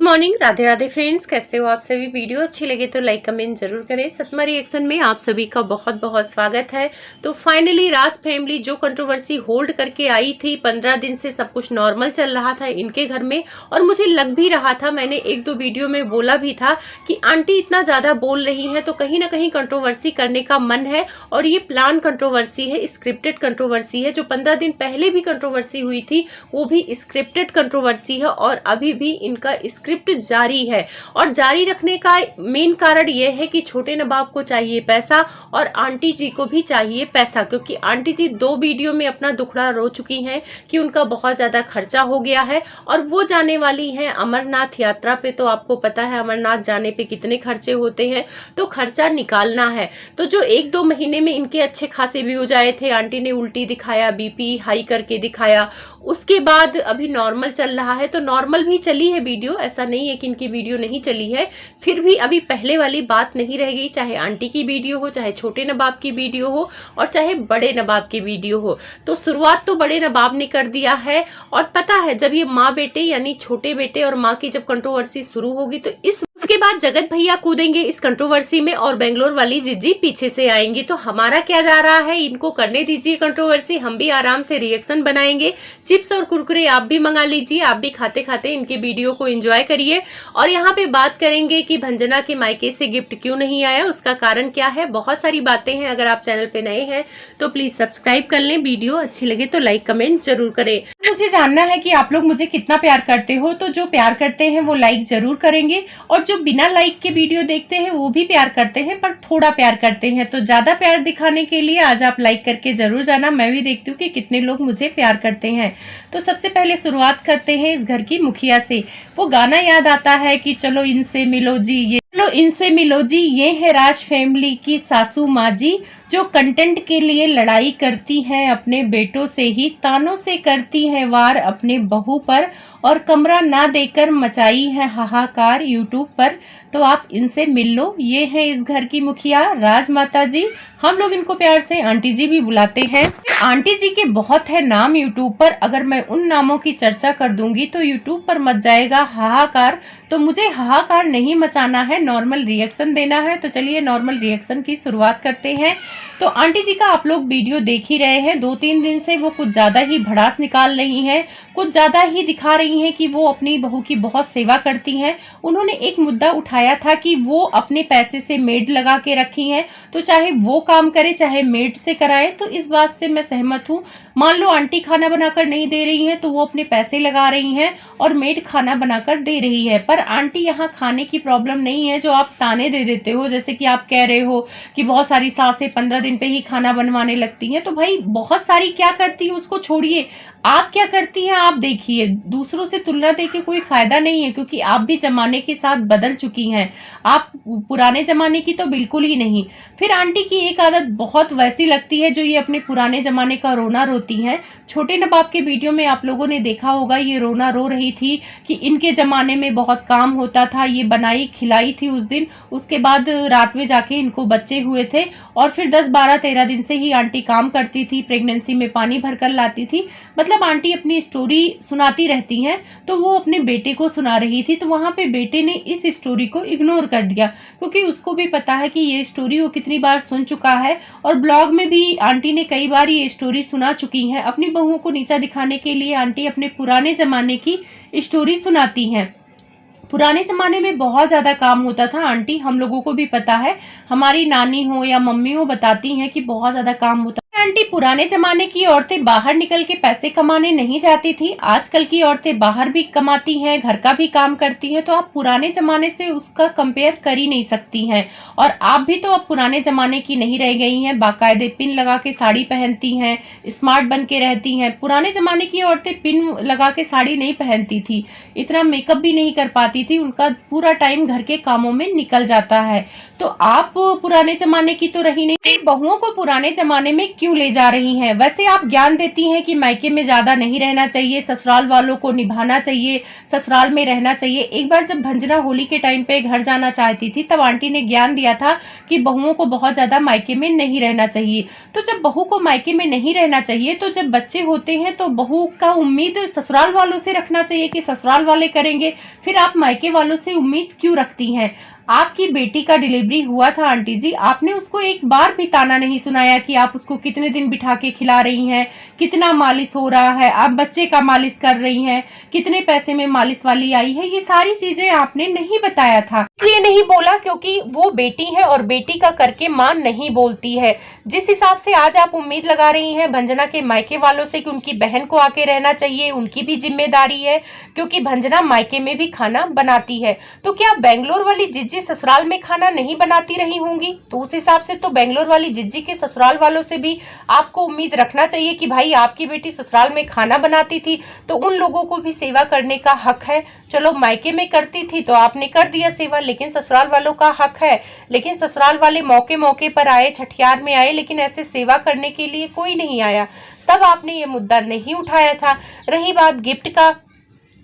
Morning, Radhe Radhe friends, कैसे हो आप सभी। वीडियो अच्छी लगे तो लाइक कमेंट जरूर करें। सतमा रिएक्शन में आप सभी का बहुत बहुत स्वागत है। तो फाइनली राज फैमिली जो कंट्रोवर्सी होल्ड करके आई थी, 15 दिन से सब कुछ नॉर्मल चल रहा था इनके घर में, और मुझे लग भी रहा था, मैंने एक दो वीडियो में बोला भी था कि आंटी इतना ज्यादा बोल रही है तो कहीं ना कहीं कंट्रोवर्सी करने का मन है। और ये प्लान कंट्रोवर्सी है, स्क्रिप्टेड कंट्रोवर्सी है। जो 15 दिन पहले भी कंट्रोवर्सी हुई थी वो भी स्क्रिप्टेड कंट्रोवर्सी है, और अभी भी इनका स्क्रिप्ट जारी है। और जारी रखने का मेन कारण यह है कि छोटे नवाब को चाहिए पैसा और आंटी जी को भी चाहिए पैसा, क्योंकि आंटी जी 2 वीडियो में अपना दुखड़ा रो चुकी हैं कि उनका बहुत ज्यादा खर्चा हो गया है और वो जाने वाली हैं अमरनाथ यात्रा पे। तो आपको पता है अमरनाथ जाने पे कितने खर्चे होते हैं, तो खर्चा निकालना है। तो जो 1-2 महीने में इनके अच्छे खासे व्यूज आए थे, आंटी ने उल्टी दिखाया, बीपी हाई करके दिखाया, उसके बाद अभी नॉर्मल चल रहा है। तो नॉर्मल भी चली है वीडियो, ऐसा नहीं है कि इनकी वीडियो नहीं चली है, फिर भी अभी पहले वाली बात नहीं रह गई। चाहे आंटी की वीडियो हो, चाहे छोटे नवाब की वीडियो हो, और चाहे बड़े नवाब की वीडियो हो। तो शुरुआत तो बड़े नवाब ने कर दिया है। और पता है जब ये माँ बेटे यानी छोटे बेटे और माँ की जब कंट्रोवर्सी शुरू होगी तो उसके बाद जगत भैया कूदेंगे इस कंट्रोवर्सी में और बेंगलोर वाली जीजी पीछे से आएंगी। तो हमारा क्या जा रहा है, इनको करने दीजिए कंट्रोवर्सी, हम भी आराम से रिएक्शन बनाएंगे। चिप्स और कुरकुरे आप भी मंगा लीजिए, आप भी खाते खाते इनके वीडियो को एंजॉय करिए। और यहाँ पे बात करेंगे कि भंजना के मायके से गिफ्ट क्यों नहीं आया, उसका कारण क्या है। बहुत सारी बातें हैं। अगर आप चैनल पे नए हैं तो प्लीज सब्सक्राइब कर लें, वीडियो अच्छी लगे तो लाइक कमेंट जरूर करें। मुझे जानना है कि आप लोग मुझे कितना प्यार करते हो, तो जो प्यार करते हैं वो लाइक जरूर करेंगे, और जो बिना लाइक के वीडियो देखते हैं वो भी प्यार करते हैं पर थोड़ा प्यार करते हैं। तो ज्यादा प्यार दिखाने के लिए आज आप लाइक करके जरूर जाना। मैं भी देखती हूँ कि कितने लोग मुझे प्यार करते हैं। तो सबसे पहले शुरुआत करते हैं इस घर की मुखिया से। वो गाना याद आता है कि चलो इनसे मिलो जी, ये चलो इनसे मिलो जी, ये है राज फैमिली की सासू माँ जी, जो कंटेंट के लिए लड़ाई करती हैं अपने बेटों से ही, तानों से करती हैं वार अपने बहू पर, और कमरा ना देकर मचाई है हाहाकार यूट्यूब पर। तो आप इनसे मिल लो। ये है इस घर की मुखिया राज माता जी। हम लोग इनको प्यार से आंटी जी भी बुलाते हैं। आंटी जी के बहुत है नाम यूट्यूब पर, अगर मैं उन नामों की चर्चा कर दूंगी तो यूट्यूब पर मच जाएगा हाहाकार। तो मुझे हाहाकार नहीं मचाना है, नॉर्मल रिएक्शन देना है। तो चलिए नॉर्मल रिएक्शन की शुरुआत करते हैं। तो आंटी जी का आप लोग वीडियो देख ही रहे हैं, 2-3 दिन से वो कुछ ज्यादा ही भड़ास निकाल रही हैं, कुछ ज्यादा ही दिखा रही हैं कि वो अपनी बहू की बहुत सेवा करती हैं। उन्होंने एक मुद्दा उठाया था कि वो अपने पैसे से मेड लगा के रखी हैं, तो चाहे वो काम करे चाहे मेड से कराए। तो इस बात से मैं सहमत हूँ। मान लो आंटी खाना बनाकर नहीं दे रही है तो वो अपने पैसे लगा रही हैं और मेड खाना बनाकर दे रही है। पर आंटी यहाँ खाने की प्रॉब्लम नहीं है जो आप ताने दे देते हो, जैसे कि आप कह रहे हो कि बहुत सारी सासें 15 दिन पे ही खाना बनवाने लगती हैं। तो भाई बहुत सारी क्या करती है उसको छोड़िए, आप क्या करती हैं आप देखिए। दूसरों से तुलना देके कोई फायदा नहीं है, क्योंकि आप भी जमाने के साथ बदल चुकी हैं। आप पुराने जमाने की तो बिल्कुल ही नहीं। फिर आंटी की एक आदत बहुत वैसी लगती है जो ये अपने पुराने जमाने का रोना रोती हैं। छोटे नवाब के वीडियो में आप लोगों ने देखा होगा, ये रोना रो रही थी कि इनके जमाने में बहुत काम होता था, ये बनाई खिलाई थी उस दिन, उसके बाद रात में जाके इनको बच्चे हुए थे, और फिर 10, 12, 13 दिन से ही आंटी काम करती थी, प्रेगनेंसी में पानी भरकर लाती थी। मतलब आंटी अपनी स्टोरी सुनाती रहती हैं। तो वो अपने बेटे को सुना रही थी, तो वहां पे बेटे ने इस स्टोरी को इग्नोर कर दिया, क्योंकि उसको भी पता है कि ये स्टोरी वो कितनी बार सुन चुका है, और ब्लॉग में भी आंटी ने कई बार ये स्टोरी सुना चुकी है। अपनी बहुओं को नीचा दिखाने के लिए आंटी अपने पुराने जमाने की स्टोरी सुनाती हैं। पुराने जमाने में बहुत ज्यादा काम होता था आंटी, हम लोगों को भी पता है, हमारी नानी हो या मम्मी हो बताती हैं कि बहुत ज्यादा काम होता। आंटी पुराने जमाने की औरतें बाहर निकल के पैसे कमाने नहीं जाती थी, आजकल की औरतें बाहर भी कमाती हैं, घर का भी काम करती हैं। तो आप पुराने जमाने से उसका कंपेयर कर ही नहीं सकती हैं। और आप भी तो अब पुराने जमाने की नहीं रह गई हैं, बाकायदे पिन लगा के साड़ी पहनती हैं, स्मार्ट बन के रहती हैं। पुराने जमाने की औरतें पिन लगा के साड़ी नहीं पहनती थी, इतना मेकअप भी नहीं कर पाती थी, उनका पूरा टाइम घर के कामों में निकल जाता है। तो आप पुराने जमाने की तो रही नहीं, बहुओं को पुराने जमाने में क्यों क्यों ले जा रही हैं? वैसे आप ज्ञान देती हैं कि मायके में ज्यादा नहीं रहना चाहिए, ससुराल वालों को निभाना चाहिए, ससुराल में रहना चाहिए। एक बार जब भंजना होली के टाइम पे घर जाना चाहती थी तब आंटी ने ज्ञान दिया था कि बहुओं को बहुत ज्यादा मायके में नहीं रहना चाहिए। तो जब बहू को मायके में नहीं रहना चाहिए तो जब बच्चे होते हैं तो बहू का उम्मीद ससुराल वालों से रखना चाहिए कि ससुराल वाले करेंगे, फिर आप मायके वालों से उम्मीद क्यों रखती हैं? आपकी बेटी का डिलीवरी हुआ था आंटी जी, आपने उसको एक बार भी ताना नहीं सुनाया कि आप उसको कितने दिन बिठा के खिला रही हैं, कितना मालिश हो रहा है, आप बच्चे का मालिश कर रही हैं, कितने पैसे में मालिश वाली आई है, ये सारी चीजें आपने नहीं बताया था। इसलिए नहीं बोला क्योंकि वो बेटी है और बेटी का करके मां नहीं बोलती है। जिस हिसाब से आज आप उम्मीद लगा रही हैं भंजना के मायके वालों से कि उनकी बहन को आके रहना चाहिए, उनकी भी जिम्मेदारी है क्योंकि भंजना मायके में भी खाना बनाती है, तो क्या बेंगलोर वाली जिज्जी ससुराल में खाना नहीं बनाती रही होंगी? तो उस हिसाब से तो बेंगलोर वाली जिज्जी के ससुराल वालों से भी आपको उम्मीद रखना चाहिए कि भाई आपकी बेटी ससुराल में खाना बनाती थी तो उन लोगों को भी सेवा करने का हक है। चलो मायके में करती थी तो आपने कर दिया सेवा, लेकिन ससुराल वालों का हक है। लेकिन ससुराल वाले मौके मौके पर आए, छठियार में आए, लेकिन ऐसे सेवा करने के लिए कोई नहीं आया, तब आपने ये मुद्दा नहीं उठाया था। रही बात गिफ्ट का,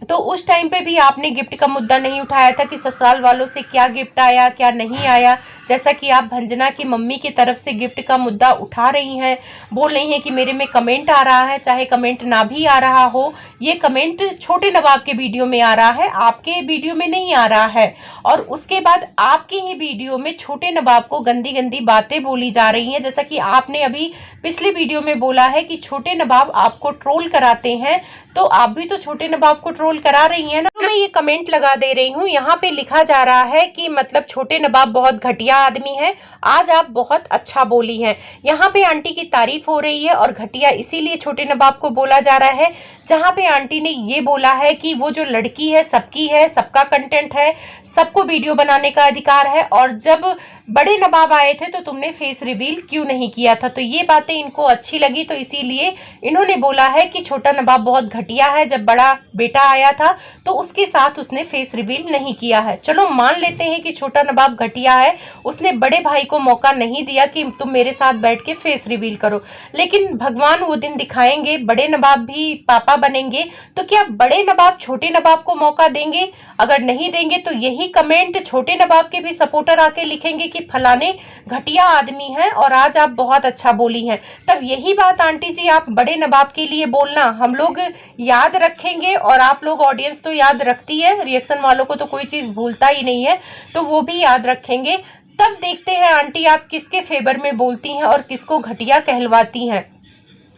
तो उस टाइम पे भी आपने गिफ्ट का मुद्दा नहीं उठाया था कि ससुराल वालों से क्या गिफ्ट आया क्या नहीं आया, जैसा कि आप भंजना की मम्मी की तरफ से गिफ्ट का मुद्दा उठा रही हैं, बोल रही हैं कि मेरे में कमेंट आ रहा है, चाहे कमेंट ना भी आ रहा हो, ये कमेंट छोटे नवाब के वीडियो में आ रहा है, आपके वीडियो में नहीं आ रहा है। और उसके बाद आपके ही वीडियो में छोटे नवाब को गंदी गंदी बातें बोली जा रही हैं, जैसा कि आपने अभी पिछले वीडियो में बोला है कि छोटे नवाब आपको ट्रोल कराते हैं, तो आप भी तो छोटे नवाब को ट्रोल करा रही हैं ना। तो मैं ये कमेंट लगा दे रही हूँ, यहाँ पे लिखा जा रहा है कि मतलब छोटे नवाब बहुत घटिया आदमी है, आज आप बहुत अच्छा बोली हैं। यहाँ पे आंटी की तारीफ हो रही है और घटिया इसीलिए छोटे नवाब को बोला जा रहा है, जहाँ पे आंटी ने ये बोला है कि वो जो लड़की है सबकी है, सबका कंटेंट है, सबको वीडियो बनाने का अधिकार है, और जब बड़े नवाब आए थे तो तुमने फेस रिवील क्यों नहीं किया था। तो ये बातें इनको अच्छी लगी तो इसीलिए इन्होंने बोला है कि छोटा नवाब बहुत घटिया है, जब बड़ा बेटा आया था तो उसके साथ उसने फेस रिवील नहीं किया है। चलो मान लेते हैं कि छोटा नवाब घटिया है, उसने बड़े भाई को मौका नहीं दिया कि तुम मेरे साथ बैठ के फेस रिवील करो, लेकिन भगवान वो दिन दिखाएंगे, बड़े नवाब भी पापा बनेंगे, तो क्या बड़े नवाब छोटे नवाब को मौका देंगे? अगर नहीं देंगे तो यही कमेंट छोटे नवाब के भी सपोर्टर आके लिखेंगे कि फलाने घटिया आदमी है और आज आप बहुत अच्छा बोली हैं। तब यही बात आंटी जी आप बड़े नवाब के लिए बोलना, हम लोग याद रखेंगे और आप लोग ऑडियंस तो याद रखती है, रिएक्शन वालों को तो कोई चीज भूलता ही नहीं है, तो वो भी याद रखेंगे। तब देखते हैं आंटी आप किसके फेवर में बोलती हैं और किसको घटिया कहलवाती हैं।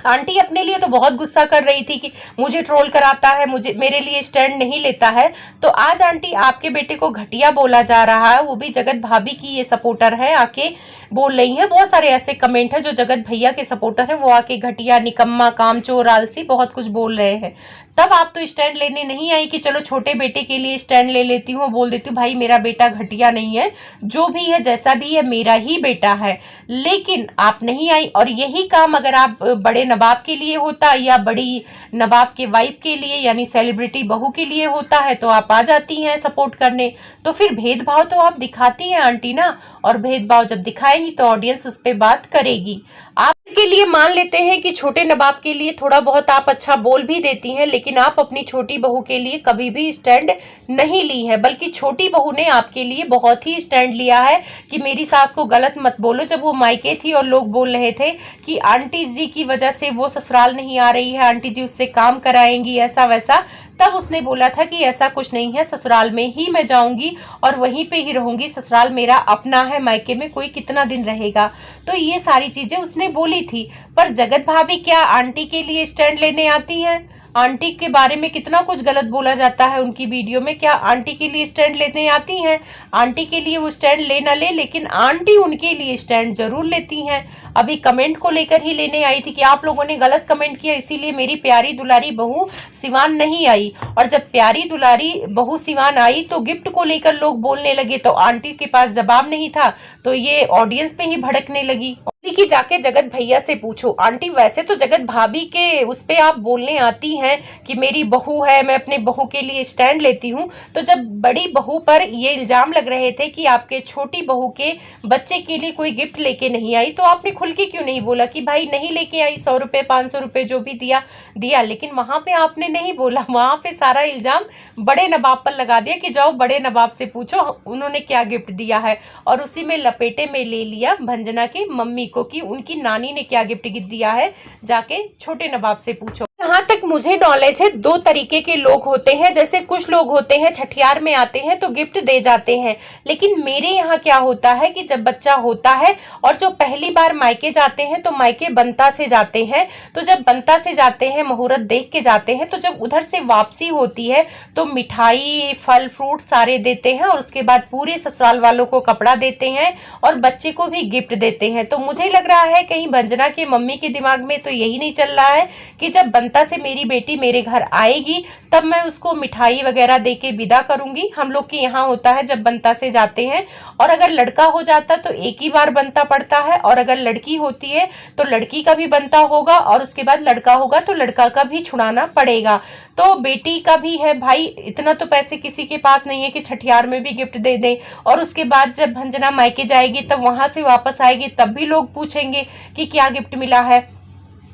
आंटी अपने लिए तो बहुत गुस्सा कर रही थी कि मुझे ट्रोल कराता है, मुझे मेरे लिए स्टैंड नहीं लेता है, तो आज आंटी आपके बेटे को घटिया बोला जा रहा है, वो भी जगत भाभी की ये सपोर्टर है, आके बोल रही हैं। बहुत सारे ऐसे कमेंट हैं जो जगत भैया के सपोर्टर हैं, वो आके घटिया, निकम्मा, कामचोर, आलसी बहुत कुछ बोल रहे हैं। तब आप तो स्टैंड लेने नहीं आई कि चलो छोटे बेटे के लिए स्टैंड ले लेती हूँ, बोल देती हूँ भाई मेरा बेटा घटिया नहीं है, जो भी है जैसा भी है मेरा ही बेटा है, लेकिन आप नहीं आई। और यही काम अगर आप बड़े नवाब के लिए होता या बड़ी नवाब के वाइफ के लिए यानी सेलिब्रिटी बहू के लिए होता है तो आप आ जाती हैं सपोर्ट करने। तो फिर भेदभाव तो आप दिखाती हैं आंटी ना, और भेदभाव जब दिखाएंगी तो ऑडियंस उस पर बात करेगी। आपके लिए मान लेते हैं कि छोटे नवाब के लिए थोड़ा बहुत आप अच्छा बोल भी देती हैं, लेकिन आप अपनी छोटी बहू के लिए कभी भी स्टैंड नहीं ली है, बल्कि छोटी बहू ने आपके लिए बहुत ही स्टैंड लिया है कि मेरी सास को गलत मत बोलो। जब वो मायके थी और लोग बोल रहे थे कि आंटी जी की वजह से वो ससुराल नहीं आ रही है, आंटी जी उससे काम कराएंगी ऐसा वैसा, तब उसने बोला था कि ऐसा कुछ नहीं है, ससुराल में ही मैं जाऊंगी और वहीं पे ही रहूंगी, ससुराल मेरा अपना है, मायके में कोई कितना दिन रहेगा। तो ये सारी चीजें उसने बोली थी। पर जगत भाभी क्या आंटी के लिए स्टैंड लेने आती हैं? आंटी के बारे में कितना कुछ गलत बोला जाता है उनकी वीडियो में, क्या आंटी के लिए स्टैंड लेने आती हैं? आंटी के लिए वो स्टैंड ले ना ले, लेकिन आंटी उनके लिए स्टैंड जरूर लेती हैं। अभी कमेंट को लेकर ही लेने आई थी कि आप लोगों ने गलत कमेंट किया इसीलिए मेरी प्यारी दुलारी बहू सिवान नहीं आई, और जब प्यारी दुलारी बहू सिवान आई तो गिफ्ट को लेकर लोग बोलने लगे तो आंटी के पास जवाब नहीं था, तो ये ऑडियंस पे ही भड़कने लगी। कि जाके जगत भैया से पूछो। आंटी वैसे तो जगत भाभी के उस पे आप बोलने आती हैं कि मेरी बहू है, मैं अपने बहू के लिए स्टैंड लेती हूँ, तो जब बड़ी बहू पर ये इल्जाम लग रहे थे कि आपके छोटी बहू के बच्चे के लिए कोई गिफ्ट लेके नहीं आई, तो आपने खुल के क्यों नहीं बोला कि भाई नहीं लेके आई, 100 रुपये 500 रुपये जो भी दिया दिया। लेकिन वहां पे आपने नहीं बोला, वहां पे सारा इल्जाम बड़े नवाब पर लगा दिया कि जाओ बड़े नवाब से पूछो उन्होंने क्या गिफ्ट दिया है, और उसी में लपेटे में ले लिया भंजना की मम्मी को कि उनकी नानी ने क्या गिफ्ट दिया है, जाके छोटे नवाब से पूछो। जहाँ तक मुझे नॉलेज है, दो तरीके के लोग होते हैं। जैसे कुछ लोग होते हैं छठियार में आते हैं तो गिफ्ट दे जाते हैं, लेकिन मेरे यहाँ क्या होता है कि जब बच्चा होता है और जो पहली बार मायके जाते हैं तो मायके बनता से जाते हैं, तो जब बनता से जाते हैं मुहूर्त देख के जाते हैं, तो जब उधर से वापसी होती है तो मिठाई फल फ्रूट सारे देते हैं, और उसके बाद पूरे ससुराल वालों को कपड़ा देते हैं और बच्चे को भी गिफ्ट देते हैं। तो मुझे लग रहा है कहीं भंजना की मम्मी के दिमाग में तो यही नहीं चल रहा है कि जब बनता से मेरी बेटी मेरे घर आएगी तब मैं उसको मिठाई वगैरह देके विदा करूंगी। हम लोग के यहाँ होता है जब बनता से जाते हैं, और अगर लड़का हो जाता तो एक ही बार बनता पड़ता है, और अगर लड़की होती है तो लड़की का भी बनता होगा, और उसके बाद लड़का होगा तो लड़का का भी छुड़ाना पड़ेगा। तो बेटी का भी है भाई, इतना तो पैसे किसी के पास नहीं है कि छठियार में भी गिफ्ट दे दें, और उसके बाद जब भंजना मायके जाएगी तब वहां से वापस आएगी तब भी लोग पूछेंगे कि क्या गिफ्ट मिला है।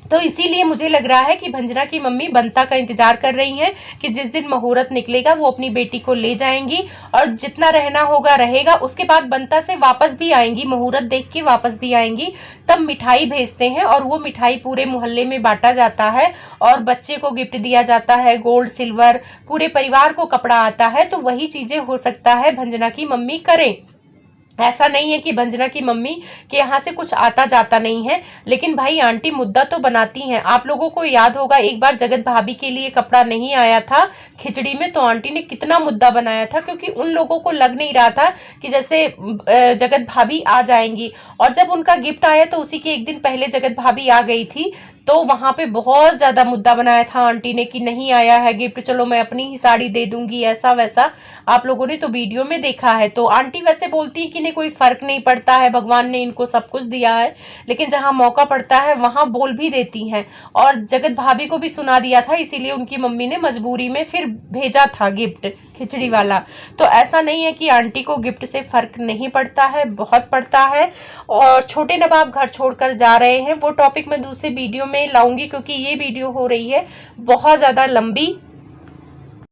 तो इसीलिए मुझे लग रहा है कि भंजना की मम्मी बनता का इंतजार कर रही हैं कि जिस दिन मुहूर्त निकलेगा वो अपनी बेटी को ले जाएंगी, और जितना रहना होगा रहेगा, उसके बाद बनता से वापस भी आएंगी, मुहूर्त देख के वापस भी आएंगी, तब मिठाई भेजते हैं और वो मिठाई पूरे मोहल्ले में बांटा जाता है और बच्चे को गिफ्ट दिया जाता है, गोल्ड सिल्वर, पूरे परिवार को कपड़ा आता है। तो वही चीजें हो सकता है भंजना की मम्मी करें। ऐसा नहीं है कि भंजना की मम्मी के यहाँ से कुछ आता जाता नहीं है, लेकिन भाई आंटी मुद्दा तो बनाती हैं। आप लोगों को याद होगा एक बार जगत भाभी के लिए कपड़ा नहीं आया था खिचड़ी में, तो आंटी ने कितना मुद्दा बनाया था, क्योंकि उन लोगों को लग नहीं रहा था कि जैसे जगत भाभी आ जाएंगी। और जब उनका गिफ्ट आया तो उसी के एक दिन पहले जगत भाभी आ गई थी, तो वहां पे बहुत ज्यादा मुद्दा बनाया था आंटी ने कि नहीं आया है गिफ्ट, चलो मैं अपनी ही साड़ी दे दूंगी, ऐसा वैसा। आप लोगों ने तो वीडियो में देखा है। तो आंटी वैसे बोलती है कि नहीं कोई फर्क नहीं पड़ता है, भगवान ने इनको सब कुछ दिया है, लेकिन जहां मौका पड़ता है वहां बोल भी देती हैं। और जगत भाभी को भी सुना दिया था, इसीलिए उनकी मम्मी ने मजबूरी में फिर भेजा था गिफ्ट खिचड़ी वाला। तो ऐसा नहीं है कि आंटी को गिफ्ट से फर्क नहीं पड़ता है, बहुत पड़ता है। और छोटे नवाब घर छोड़कर जा रहे हैं, वो टॉपिक मैं दूसरे वीडियो में लाऊंगी, क्योंकि ये वीडियो हो रही है बहुत ज़्यादा लंबी।